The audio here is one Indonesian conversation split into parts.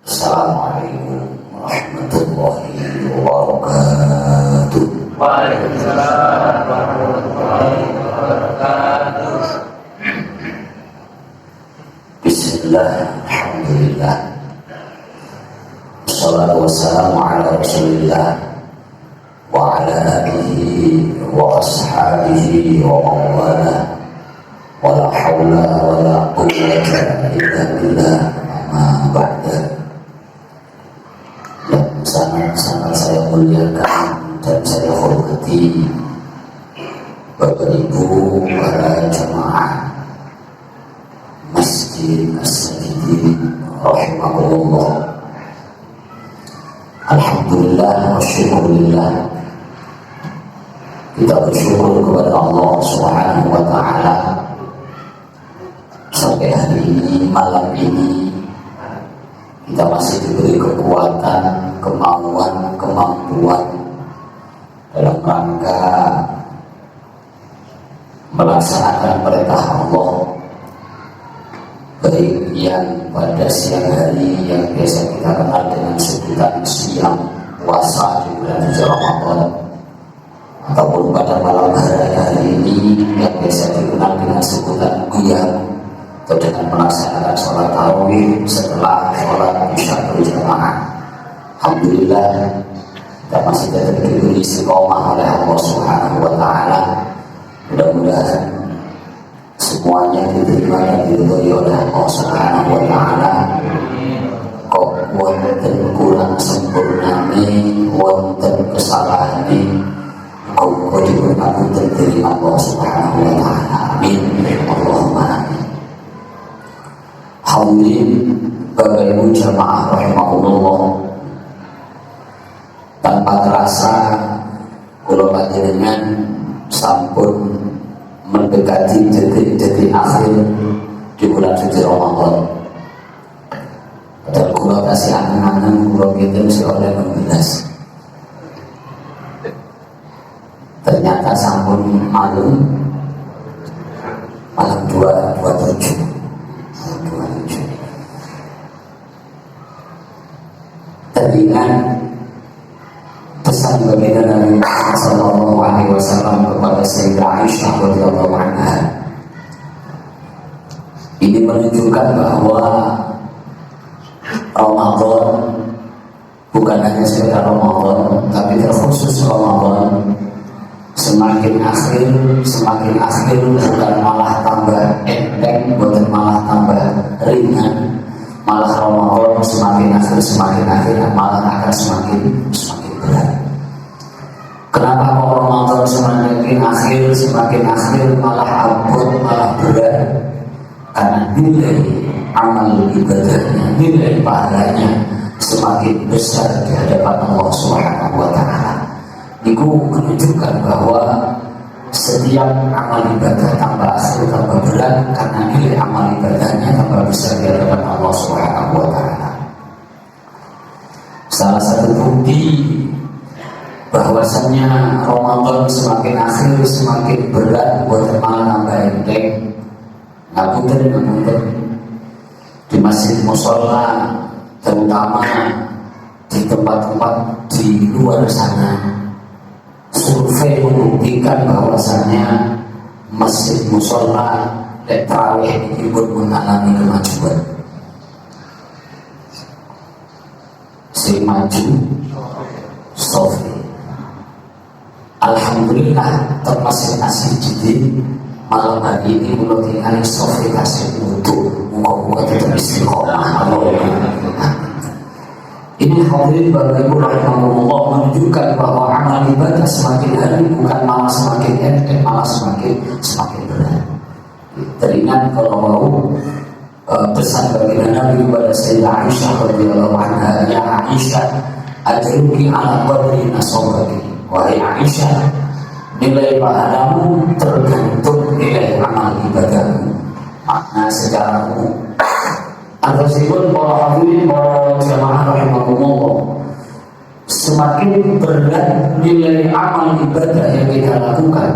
Assalamualaikum warahmatullahi wabarakatuh. Waalaikumsalam warahmatullahi wabarakatuh. Bismillah, alhamdulillah, wassalatu wassalamu ala rasulillah wa ala alihi wa ashabihi wa mawala wa la hawla wa la quwwata illa billah amma ba'da. Yang sangat-sangat saya muliakan dan saya hormati Bapak Ibu para jemaah Masjid As-Sajidin rahimahullah. Alhamdulillah wa syukurillah, kita bersyukur kepada Allah Subhanahu wa ta'ala sampai hari ini, malam ini kita masih diberi kekuatan, kemauan, kemampuan dalam rangka melaksanakan perintah Allah, baik yang pada siang hari yang biasa kita kenal dengan sebutan siang puasa di bulan suci Ramadan, ataupun pada malam hari ini yang biasa dikenal dengan sebutan qiyam, atau dengan melaksanakan sholat tarawih setelah sholat isya berjamaah. Alhamdulillah, kita masih tetap diberi istiqomah oleh Allah Subhanahu wa ta'ala. Mudah-mudahan semuanya diterima dan diridhoi oleh Allah Subhanahu wa ta'ala. Kok wonten kurang sempurnane, wonten kesalahane, kok dipun ngapunten dening Allah Subhanahu wa ta'ala. Amin. Allahumma amin. Hadirin Bapak Ibu jamaah rahimahullah, tanpa terasa kula panjenengan sampun mendekati detik-detik akhir di bulan suci Ramadan. Padahal kula kasih angan-angan kula kita oleh 16. Ternyata sampun malam 27. Teringat pesan baginda Nabi Muhammad sallallahu alaihi wasallam kepada Sayyidah Aisyah radhiyallahu anha. Ini menunjukkan bahwa Ramadan bukan hanya sekedar Ramadan, tapi terkhusus Ramadan semakin akhir bukan malah tambah enteng, bukan malah tambah ringan, malah Ramadan semakin akhir malah akan semakin berat. Kenapa kok Ramadan semakin akhir malah abot, malah berat? Karena nilai amal ibadahnya, nilai pahalanya semakin besar di hadapan Allah Subhanahu wa ta'ala. Itu menunjukkan bahwa setiap amal ibadah tambah akhir tambah berat, karena nilai amal ibadahnya tambah besar di hadapan Allah Subhanahu wa ta'ala. Salah satu bukti bahwasanya Ramadan semakin akhir semakin berat, buat malah tambah enteng. Ngapunten di masjid mushola, terutama di tempat-tempat di luar sana, survei membuktikan bahwasanya masjid mushola tarawih ini pun mengalami kemajuan. Si maju sofi. Alhamdulillah, termasuk asli jadi malam hari ini mulai tinggal sofi kasih untuk muka-muka tetap istiqomah. Ini hadirin Bapak Ibu rahimahullah menunjukkan ibadah semakin hari bukan malah semakin enteng, malah semakin berat. Teringat kalau mau pesan baginda Nabi kepada Sayyidah Aisyah radhiyallahu anha, ya Aisyah, ajruki ala qadri nasabaki. Wahai Aisyah, nilai pahalamu tergantung nilai amal ibadahmu. Makna secara umum. Ataupun para hadirin, para jamaah rahimakumullah, semakin berat nilai amal ibadah yang kita lakukan,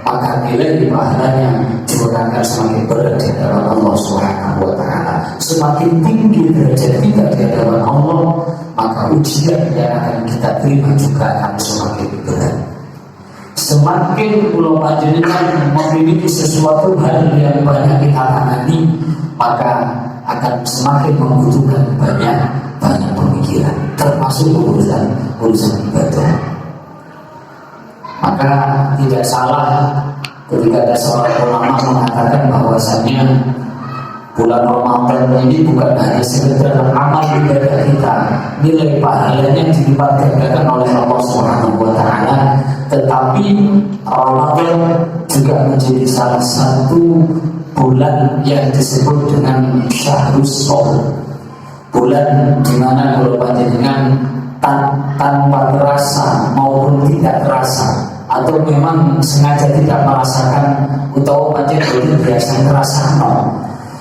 maka nilai pahalanya juga akan semakin berat di hadapan Allah Subhanahu wa Ta'ala. Semakin tinggi derajat kita di hadapan Allah, maka ujian yang akan kita terima juga akan semakin berat. Semakin pulau panjenengan memiliki sesuatu hal yang banyak kita tangani, maka akan semakin membutuhkan banyak pemikiran, termasuk urusan ibadah. Maka tidak salah ketika ada seorang ulama mengatakan bahwasanya bulan Ramadan ini bukan hanya sekedar amal ibadah kita, nilai pahalanya dilipat gandakan oleh Allah Subhanahu wa Ta'ala, tetapi Ramadan juga menjadi salah satu bulan yang disebut dengan Syahrus Shaum, bulan di mana kalau panjenengan tanpa terasa maupun tidak terasa, atau memang sengaja tidak merasakan atau panjenengan biasa terasa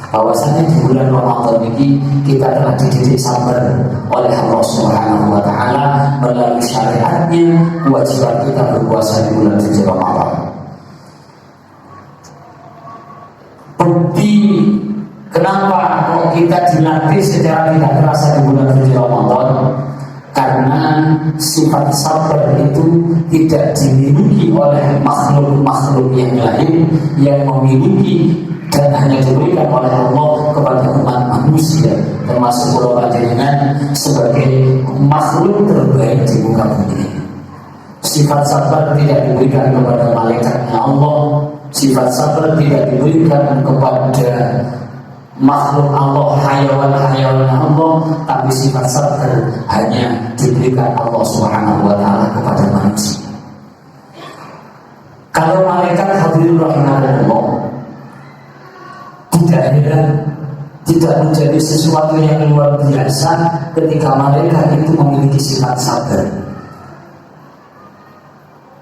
bahwasanya di bulan Ramadan ini kita telah dididik sabar oleh Allah Subhanahu wa Ta'ala melalui syariatnya, kewajiban kita berpuasa di bulan suci Ramadan. Bukti kenapa kok kita dilatih secara tidak terasa di bulan suci Ramadan, karena sifat sabar itu tidak dimiliki oleh makhluk-makhluk yang lain yang memiliki dan hanya diberikan oleh Allah kepada umat manusia, termasuk pulau panjenengan sebagai makhluk terbaik di muka bumi. Sifat sabar tidak diberikan kepada malaikatnya Allah, sifat sabar tidak diberikan kepada makhluk Allah, hayawan Allah, tapi sifat sabar hanya diberikan Allah Subhanahu wa Ta'ala kepada manusia. Kalau malaikat hadirin rahimahullah, tidak menjadi sesuatu yang luar biasa ketika malaikat itu memiliki sifat sabar,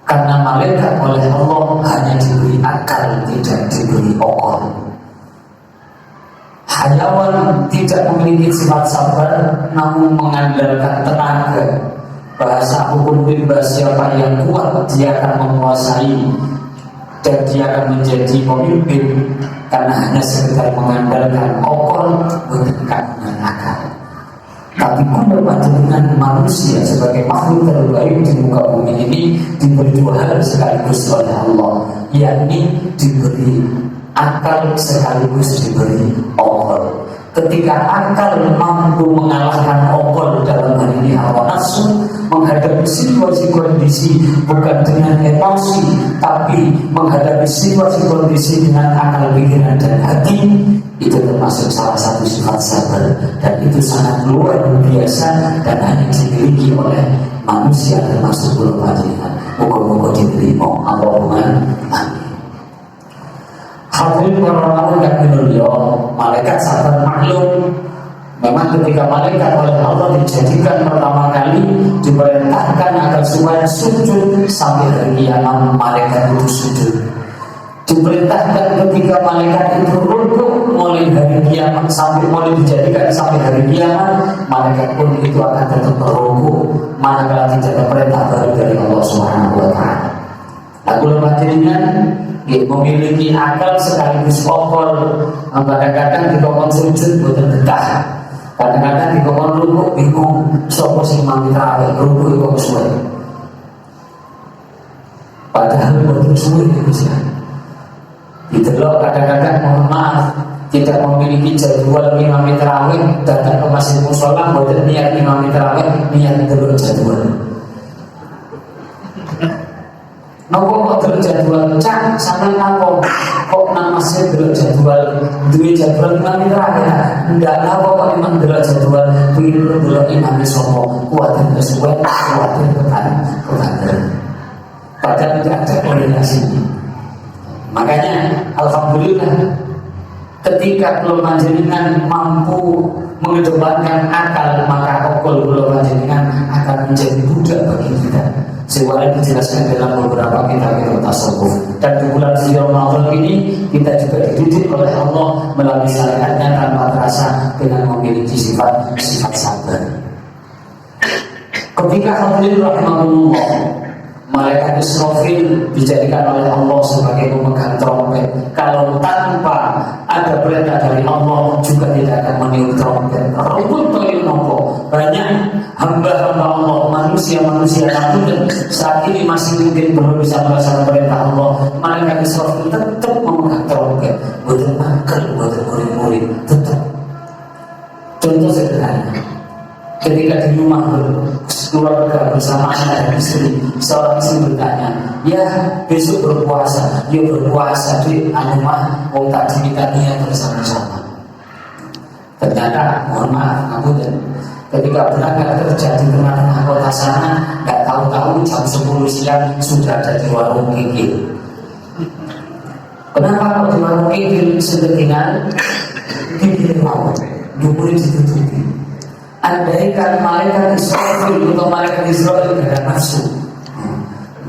karena malaikat oleh Allah hanya diberi akal, tidak diberi okor. Hayawan tidak memiliki sifat sabar, namun mengandalkan tenaga. Bahasa hukum rimba, siapa yang kuat dia akan menguasai dan dia akan menjadi pemimpin, karena hanya sekedar mengandalkan okor, bukan dengan akal. Tapi pada panjenengan manusia sebagai makhluk terbaik di muka bumi ini diberi dua hal sekaligus oleh Allah, yakni diberi akal sekaligus diberi okor. Ketika akal mampu mengalahkan okor dalam hal ini hawa nafsu, menghadapi situasi kondisi bukan dengan emosi, tapi menghadapi situasi kondisi dengan akal, pikiran dan hati, itu termasuk salah satu sifat sabar, dan itu sangat luar biasa dan hanya dimiliki oleh manusia termasuk pulau panjenengan. Moga-moga diterima, Allahumma amin. Hadirin para malaikat mulia, malaikat sabar maklum. Memang ketika malaikat oleh Allah dijadikan pertama kali diperintahkan agar supaya sujud sampai hari kiamat, malaikat itu sujud. Diperintahkan ketika malaikat itu rukuk mulai hari kiamat sampai mulai dijadikan sampai hari kiamat, malaikat pun itu akan tetap rukuk manakala tidak ada perintah baru dari Allah Subhanahu wa Ta'ala. Lalu panjenengan memiliki akal sekaligus okor, kadang-kadang dikongkon sujud buatan betah, kadang-kadang dikongkon rukuk bingung sopo sing mami tarawih rukuk kok suwe, padahal buatan suwe bisa didelok. Kadang-kadang mohon maaf tidak memiliki jadwal imam tarawih, datang ke masjid mushola buatan niat imam tarawih, niat delok jadwal. Nopo kok delok jadwal cak sampai napa kok nang masjid delok jadwal, duwe jadwal imam tarawih ndak napa kok imam delok jadwal, kuwi delok imam sapa kuwatir kesuwen kuwatir ketan. ketika kula panjenengan mampu mengedepankan akal, maka akal kula panjenengan akan menjadi budak bagi kita. Sebagaimana dijelaskan dalam beberapa kitab tasawuf. Dan di bulan suci Ramadan ini kita juga dididik oleh Allah melalui syariatnya tanpa terasa dengan memiliki sifat sabar. Ketika hadirin rahimahullah, malaikat Israfil dijadikan oleh Allah sebagai pemegang trompet. Kalau tanpa ada perintah dari Allah juga tidak akan meniup trompet. Rukun toyil nopo. Banyak hamba-hamba Allah, manusia-manusia yang saat ini masih mungkin belum bisa melaksanakan perintah Allah. Malaikat Israfil tetap memegang trompet. Bukan akal, bukan murid-murid, tetap. Contoh sederhana. Ketika di rumah keluarga bersama anak dan istri, seorang istri bertanya, ya besok berpuasa, ya berpuasa di rumah, mau tak diminta bersama-sama. Ternyata, mohon maaf, ngapunten, ketika berangkat kerja di tengah-tengah kota sana, nggak tahu-tahu jam 10 siang sudah ada di warung kikil. Kenapa kok di warung kikil sedetingan? Kikil mau, dukuri ditutupi. Andaikan malaikat Israfil atau malaikat Israfil tidak ada nafsu,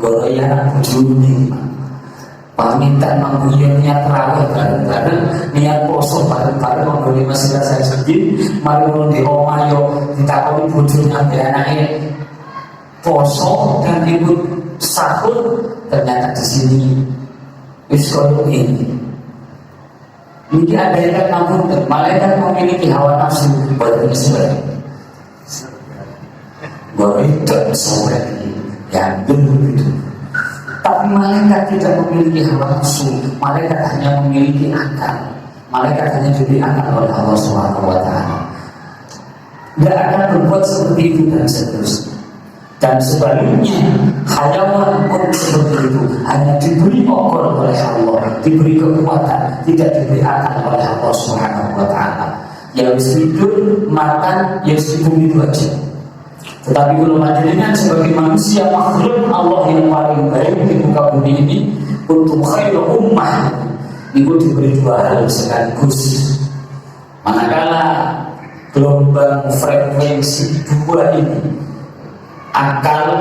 goroyan bujuni, pamintan mengguyurnya terawih bareng-bareng, niat poso bareng-bareng, mengguli masih rasa sedih, mari di rumah yo ditakoni bujurnya anaknya poso dan ibu sahur, ternyata di sini iskolo ini. Ini andaikan namun malaikat memiliki hawa nafsu pada Israel. Bahwa itu sampai yang begitu. Tapi malaikat tidak memiliki hawa nafsu. Malaikat hanya memiliki akal. Malaikat hanya diberi akal oleh Allah Subhanahu wa Ta'ala. Tidak akan berbuat seperti itu dan seterusnya. Dan sebaliknya, hayawan pun seperti itu, hanya diberi akal oleh Allah, diberi kekuatan, tidak diberi akal oleh Allah Subhanahu wa Ta'ala. Yang tidur, makan, yang sibuk itu aja. Tetapi kalau panjenengan sebagai manusia makhluk Allah yang paling baik di muka bumi ini, untuk khairul ummah itu diberi dua hal sekaligus. Manakala gelombang frekuensi dua ini, akal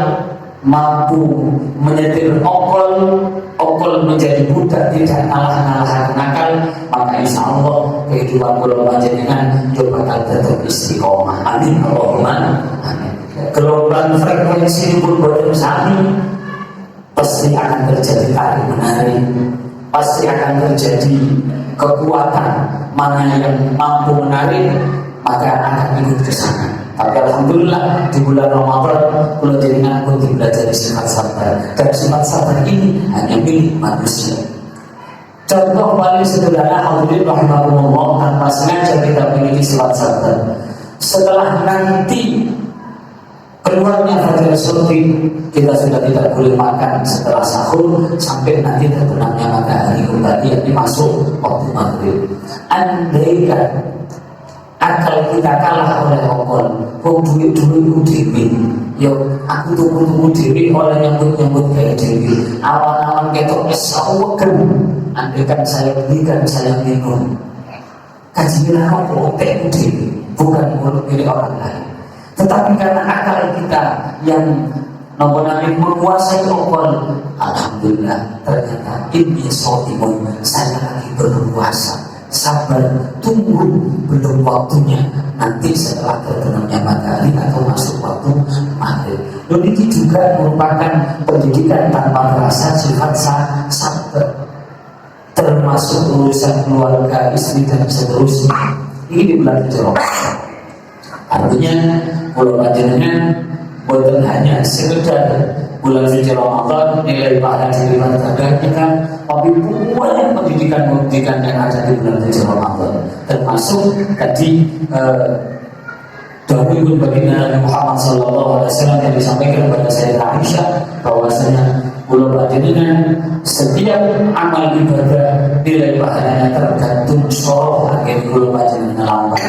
mampu menyetir okol menjadi budak, tidak ngalah-ngalahan akal, maka insya Allah kehidupan kula panjenengan coba tetap istiqomah. Amin Allahumma amin. Gelombang frekuensi pun boten sami, pasti akan terjadi tarik menarik, pasti akan terjadi kekuatan. Mana yang mampu menarik maka akan ikut ke sana. Tapi alhamdulillah di bulan Ramadan kula jenengan pun belajar sifat sabar. Dan sifat sabar ini hanya milik manusia. Contoh paling sederhana, hadirin rahimahumullah, tanpa sengaja kita memiliki sifat sabar. Setelah nanti keluarnya fajar subuh, kita sudah tidak boleh makan setelah sahur sampai nanti terbenamnya matahari kembali, yang masuk waktu maghrib. Andaikan akal kita kalah oleh okol, duit dulu dewi, yo aku tunggu dewi oleh nyambut kayak dewi, awan-awan ketok esaweken, andaikan saya belikan saya minum, kajilah kau dewi, bukan milik orang lain. Tetapi karena akal kita yang namanya menguasai okol, alhamdulillah ternyata ini sotimun, saya lagi berpuasa. Sabar, tunggu, belum waktunya. Nanti setelah terbenamnya matahari atau masuk waktu maghrib. Dan itu juga merupakan pendidikan tanpa rasa sifat sabar, termasuk urusan keluarga, istri dan seterusnya. Ini di bulan Ramadan. Artinya kalau panjenengan bukan hanya sekedar bulan suci Ramadan nilai pahala dilipat gandakan, tapi banyak pendidikan yang ada di bulan suci Ramadan, termasuk tadi Dahulu baginda Nabi Muhammad SAW yang disampaikan kepada Sayyidah Aisyah bahwasanya kula panjenengan setiap amal ibadah nilai pahalanya tergantung soroh agen kula panjenengan lampah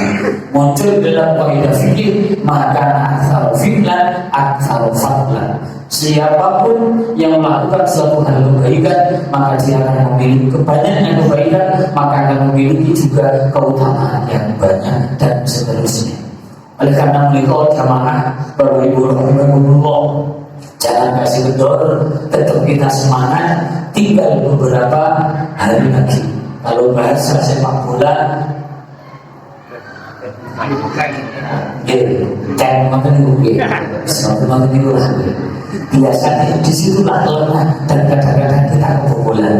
muncul dalam kaidah fikih maka aktsar fi'lan aktsar fadlan. Siapapun yang melakukan suatu hal kebaikan maka dia akan memiliki kebanyakan kebaikan, maka akan memiliki juga keutamaan yang banyak dan seterusnya. Oleh karena menikah jamaah Bapak Ibu rahimahumullah, jangan kasih kendor, tetap kita semangat. Tinggal beberapa hari lagi. Kalau bahasa sepak bola, biasanya disitulah lengah dan kadang-kadang kita kebobolan.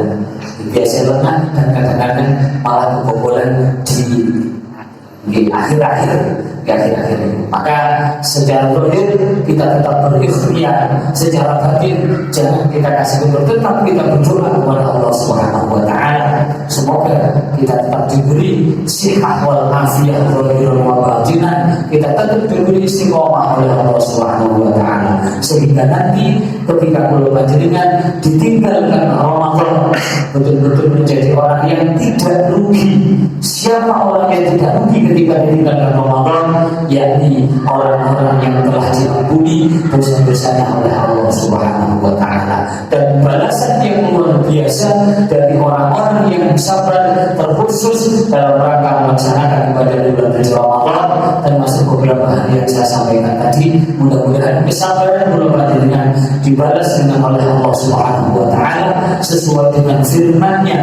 Biasanya lengah dan kadang-kadang malah kebobolan di akhir-akhir ini. Maka secara zahir kita tetap berikhtiar, secara batin jangan kita kasih kendor, tetap kita berdoa kepada Allah Subhanahu wa taala. Semoga kita tetap diberi sihat wal afiat zahiran wa batinan, kita tetap diberi istiqomah oleh Allah Subhanahu wa taala, sehingga nanti ketika kula panjenengan ditinggalkan Ramadan betul-betul menjadi orang yang tidak rugi. Siapa orang yang tidak rugi ketika ditinggalkan Ramadan? Yakni orang-orang yang telah diampuni dosa-dosanya oleh Allah Subhanahu wa taala, dan balasan yang luar biasa dari orang-orang yang sabar terkhusus dalam rangka melaksanakan ibadah di bulan suci Ramadan, termasuk beberapa hal yang saya sampaikan tadi. Mudah-mudahan kesabaran bulan panjenengan dibalas dengan oleh Allah Subhanahu wa taala sesuai dengan firman-Nya,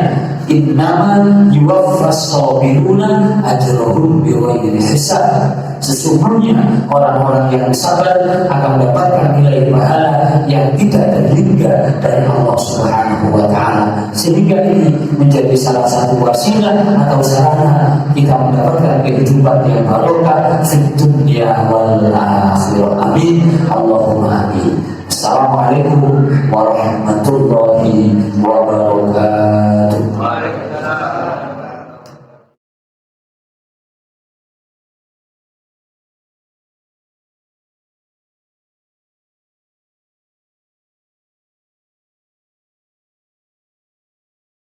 innamal yuwaffas sabiruna ajrahum bighairi hisab. Sesungguhnya orang-orang yang sabar akan mendapatkan nilai pahala yang tidak terhingga dari Allah Subhanahu wa taala. Sehingga ini menjadi salah satu wasilah atau sarana kita mendapatkan kehidupan yang barokah di dunia wal akhirah. Amin. Allahumma amin. Assalamualaikum warahmatullahi